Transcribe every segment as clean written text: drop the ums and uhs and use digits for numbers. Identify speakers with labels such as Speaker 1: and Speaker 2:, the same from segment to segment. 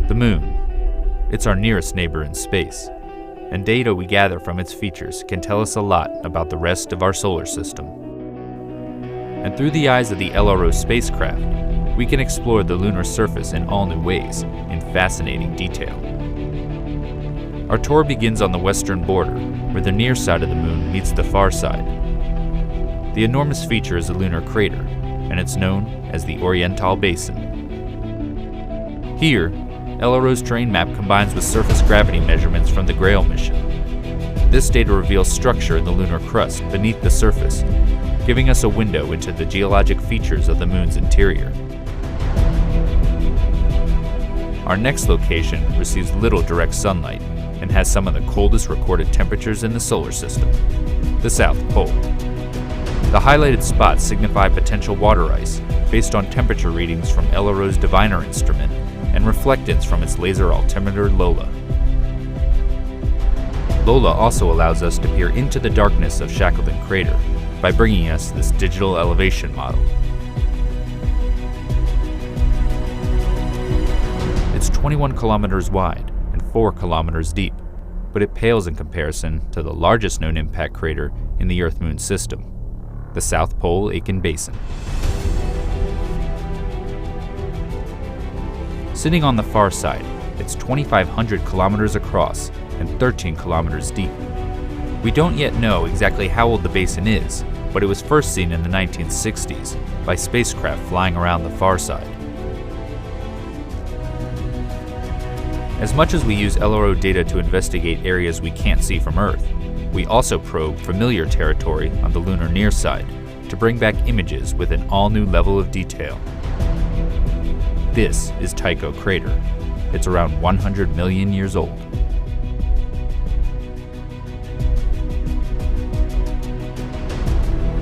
Speaker 1: The Moon. It's our nearest neighbor in space, and data we gather from its features can tell us a lot about the rest of our solar system. And through the eyes of the LRO spacecraft, we can explore the lunar surface in all new ways, in fascinating detail. Our tour begins on the western border, where the near side of the Moon meets the far side. The enormous feature is a lunar crater, and it's known as the Oriental Basin. Here, LRO's terrain map combines with surface gravity measurements from the Grail mission. This data reveals structure in the lunar crust beneath the surface, giving us a window into the geologic features of the Moon's interior. Our next location receives little direct sunlight and has some of the coldest recorded temperatures in the solar system, the South Pole. The highlighted spots signify potential water ice based on temperature readings from LRO's Diviner instrument and reflectance from its laser altimeter LOLA. LOLA also allows us to peer into the darkness of Shackleton Crater by bringing us this digital elevation model. It's 21 kilometers wide and 4 kilometers deep, but it pales in comparison to the largest known impact crater in the Earth-Moon system, the South Pole Aitken Basin. Sitting on the far side, it's 2,500 kilometers across and 13 kilometers deep. We don't yet know exactly how old the basin is, but it was first seen in the 1960s by spacecraft flying around the far side. As much as we use LRO data to investigate areas we can't see from Earth, we also probe familiar territory on the lunar near side to bring back images with an all-new level of detail. This is Tycho Crater. It's around 100 million years old.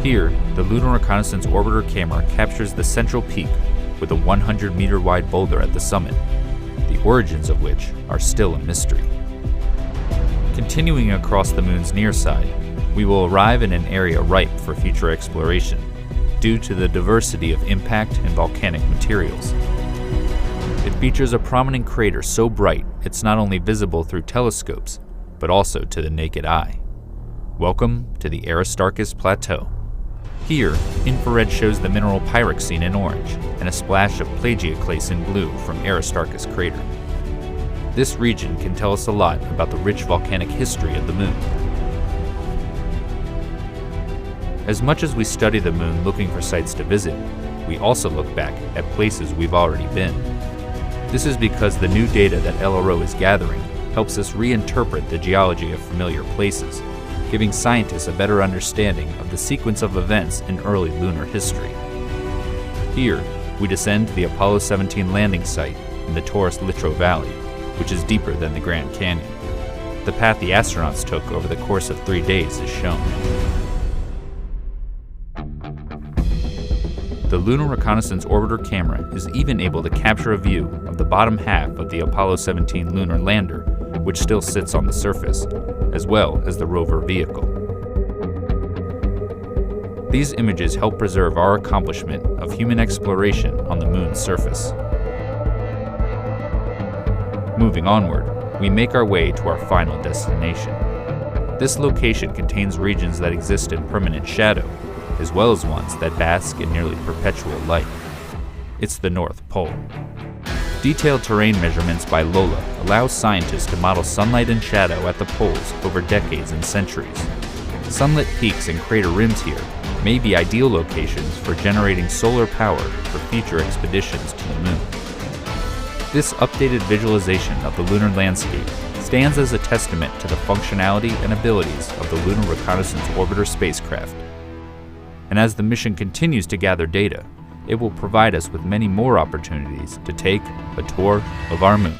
Speaker 1: Here, the Lunar Reconnaissance Orbiter camera captures the central peak with a 100-meter wide boulder at the summit, the origins of which are still a mystery. Continuing across the Moon's near side, we will arrive in an area ripe for future exploration due to the diversity of impact and volcanic materials. It features a prominent crater so bright it's not only visible through telescopes, but also to the naked eye. Welcome to the Aristarchus Plateau. Here, infrared shows the mineral pyroxene in orange and a splash of plagioclase in blue from Aristarchus crater. This region can tell us a lot about the rich volcanic history of the Moon. As much as we study the Moon looking for sites to visit, we also look back at places we've already been. This is because the new data that LRO is gathering helps us reinterpret the geology of familiar places, giving scientists a better understanding of the sequence of events in early lunar history. Here, we descend to the Apollo 17 landing site in the Taurus Littrow Valley, which is deeper than the Grand Canyon. The path the astronauts took over the course of 3 days is shown. The Lunar Reconnaissance Orbiter camera is even able to capture a view of the bottom half of the Apollo 17 lunar lander, which still sits on the surface, as well as the rover vehicle. These images help preserve our accomplishment of human exploration on the Moon's surface. Moving onward, we make our way to our final destination. This location contains regions that exist in permanent shadow, as well as ones that bask in nearly perpetual light. It's the North Pole. Detailed terrain measurements by LOLA allow scientists to model sunlight and shadow at the poles over decades and centuries. Sunlit peaks and crater rims here may be ideal locations for generating solar power for future expeditions to the Moon. This updated visualization of the lunar landscape stands as a testament to the functionality and abilities of the Lunar Reconnaissance Orbiter spacecraft. And as the mission continues to gather data, it will provide us with many more opportunities to take a tour of our Moon.